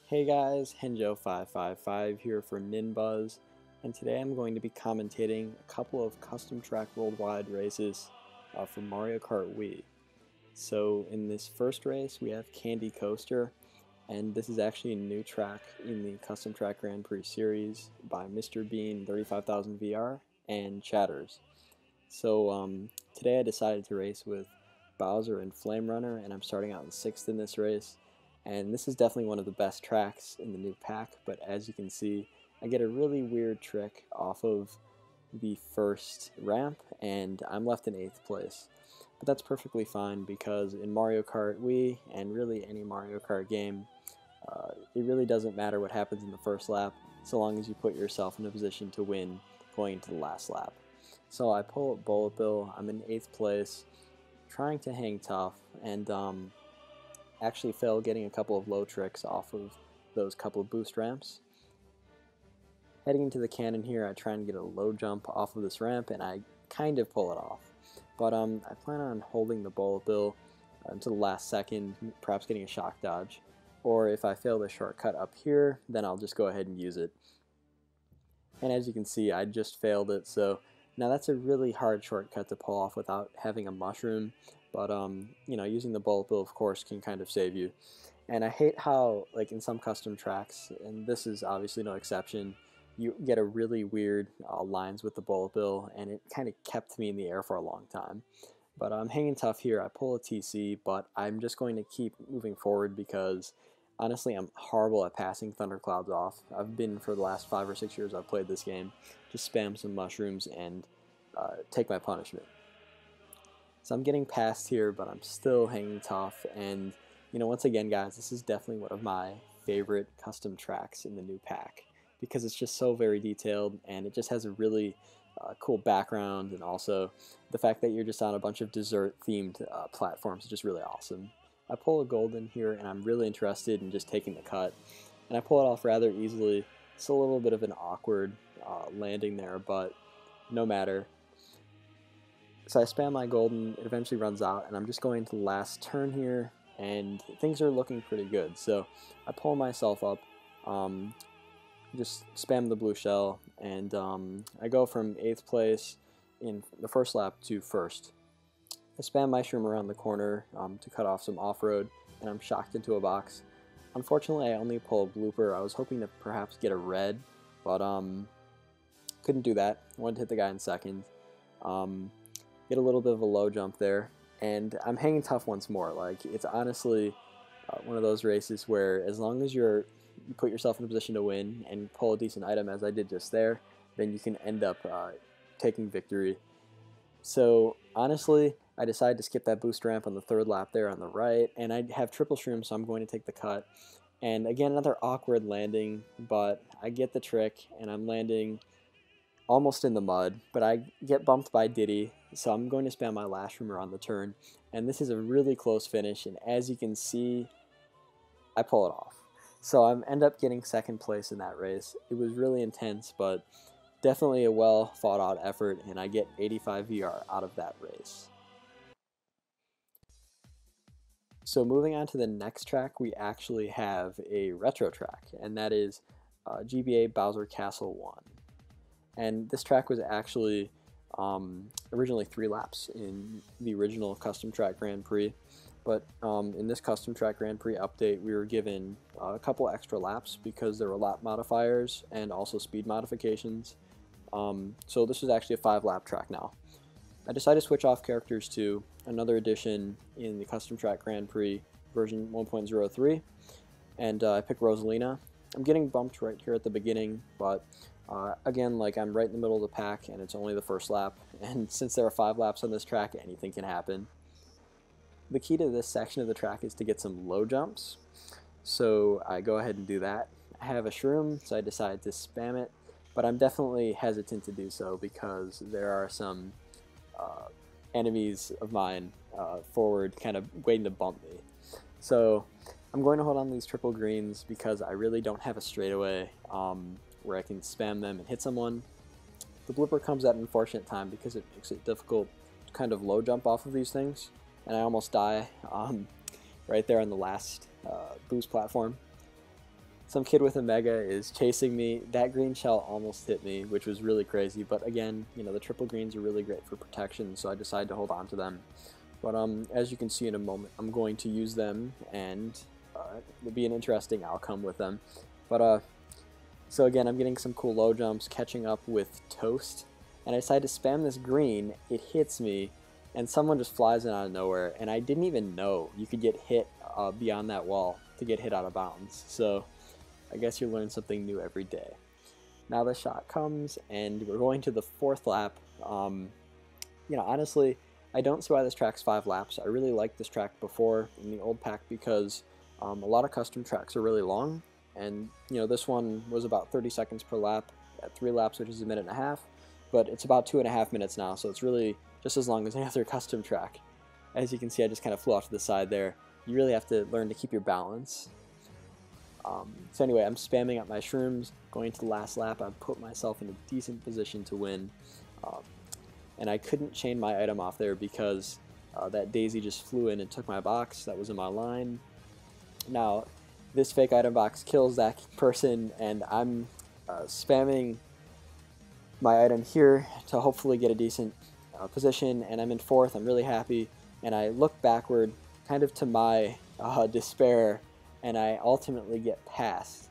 Hey guys, henjo555 here for NinBuzz, and today I'm going to be commentating a couple of custom track worldwide races for Mario Kart Wii. So in this first race we have Candy Coaster, and this is actually a new track in the Custom Track Grand Prix series by Mr. Bean 35,000 VR and Chatters. So today I decided to race with Bowser and Flame Runner, and I'm starting out in 6th in this race. And this is definitely one of the best tracks in the new pack, but as you can see, I get a really weird trick off of the first ramp, and I'm left in 8th place. But that's perfectly fine because in Mario Kart Wii, and really any Mario Kart game, it really doesn't matter what happens in the first lap, so long as you put yourself in a position to win going into the last lap. So I pull up Bulletville, I'm in 8th place, trying to hang tough, and actually fail getting a couple of low tricks off of those couple of boost ramps. Heading into the cannon here, I try and get a low jump off of this ramp, and I kind of pull it off. But I plan on holding the Bulletville until the last second, perhaps getting a shock dodge. Or if I fail the shortcut up here, then I'll just go ahead and use it. And as you can see, I just failed it, so now that's a really hard shortcut to pull off without having a mushroom. But you know, using the Bulletville, of course, can kind of save you. And I hate how, like in some custom tracks, and this is obviously no exception, you get a really weird lines with the Bulletville, and it kind of kept me in the air for a long time. But I'm hanging tough here. I pull a TC, but I'm just going to keep moving forward because honestly, I'm horrible at passing thunderclouds off. I've been, for the last 5 or 6 years I've played this game, just spam some mushrooms and take my punishment. So I'm getting past here, but I'm still hanging tough, and you know, once again guys, this is definitely one of my favorite custom tracks in the new pack because it's just so very detailed, and it just has a really cool background, and also the fact that you're just on a bunch of dessert themed platforms is just really awesome. I pull a golden here, and I'm really interested in just taking the cut, and I pull it off rather easily. It's a little bit of an awkward landing there, but no matter. So I spam my golden, it eventually runs out, and I'm just going to the last turn here, and things are looking pretty good. So I pull myself up, just spam the blue shell, and I go from 8th place in the first lap to 1st. I spam my shroom around the corner to cut off some off-road, and I'm shocked into a box. Unfortunately, I only pull a blooper. I was hoping to perhaps get a red, but couldn't do that. I wanted to hit the guy in 2nd. Get a little bit of a low jump there, and I'm hanging tough once more. Like, it's honestly one of those races where as long as you put yourself in a position to win and pull a decent item, as I did just there, then you can end up taking victory. So honestly, I decided to skip that boost ramp on the 3rd lap there on the right, and I have triple shroom, so I'm going to take the cut. And again, another awkward landing, but I get the trick, and I'm landing almost in the mud, but I get bumped by Diddy, so I'm going to spam my last shroom on the turn, and this is a really close finish, and as you can see, I pull it off. So I end up getting 2nd place in that race. It was really intense, but definitely a well thought out effort, and I get 85 VR out of that race. So moving on to the next track, we actually have a retro track, and that is Gba Bowser Castle 1. And this track was actually originally 3 laps in the original Custom Track Grand Prix, but in this Custom Track Grand Prix update we were given a couple extra laps because there were lap modifiers and also speed modifications. So this is actually a 5-lap track now. I decided to switch off characters to another edition in the Custom Track Grand Prix version 1.03, and I picked Rosalina. I'm getting bumped right here at the beginning, but again, like, I'm right in the middle of the pack, and it's only the 1st lap, and since there are 5 laps on this track, anything can happen. The key to this section of the track is to get some low jumps, so I go ahead and do that. I have a shroom, so I decide to spam it, but I'm definitely hesitant to do so because there are some enemies of mine forward kind of waiting to bump me. So I'm going to hold on to these triple greens because I really don't have a straightaway where I can spam them and hit someone. The blooper comes at an unfortunate time because it makes it difficult to kind of low jump off of these things, and I almost die right there on the last boost platform. some kid with a Mega is chasing me. That green shell almost hit me, which was really crazy. But again, you know, the triple greens are really great for protection, so I decided to hold on to them. But as you can see in a moment, I'm going to use them, and it'll be an interesting outcome with them. But so again, I'm getting some cool low jumps, catching up with Toast, and I decide to spam this green. It hits me, and someone just flies in out of nowhere, and I didn't even know you could get hit beyond that wall to get hit out of bounds. So I guess you learn something new every day. Now the shot comes, and we're going to the 4th lap. You know, honestly, I don't see why this track's 5 laps. I really liked this track before in the old pack because a lot of custom tracks are really long, and you know, this one was about 30 seconds per lap at 3 laps, which is a minute and a half, but it's about 2.5 minutes now, so it's really just as long as any other custom track. As you can see, I just kind of flew off to the side there. You really have to learn to keep your balance. So anyway, I'm spamming up my shrooms, going to the last lap. I've put myself in a decent position to win, and I couldn't chain my item off there because that daisy just flew in and took my box that was in my line. Now, this fake item box kills that person, and I'm spamming my item here to hopefully get a decent position, and I'm in 4th. I'm really happy, and I look backward, kind of to my despair, and I ultimately get passed.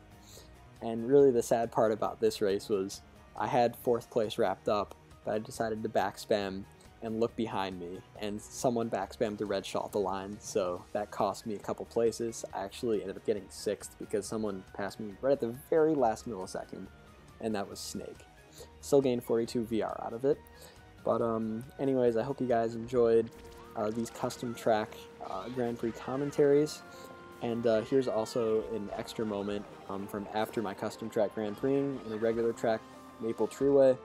And really the sad part about this race was I had 4th place wrapped up, but I decided to backspam and look behind me, and someone backspammed the red shell at the line, so that cost me a couple places. I actually ended up getting 6th because someone passed me right at the very last millisecond, and that was Snake. Still gained 42 VR out of it. But anyways, I hope you guys enjoyed these custom track Grand Prix commentaries. And here's also an extra moment from after my custom track Grand Prix in a regular track Maple Treeway.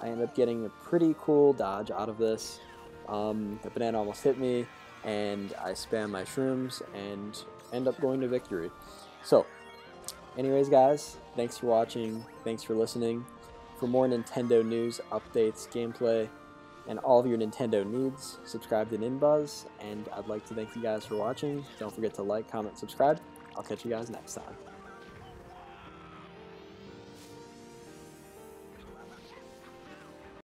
I ended up getting a pretty cool dodge out of this. The banana almost hit me, and I spam my shrooms and end up going to victory. So, anyways guys, thanks for watching, thanks for listening. For more Nintendo news, updates, gameplay, and all of your Nintendo needs, subscribe to NinBuzz, and I'd like to thank you guys for watching. Don't forget to like, comment, subscribe. I'll catch you guys next time.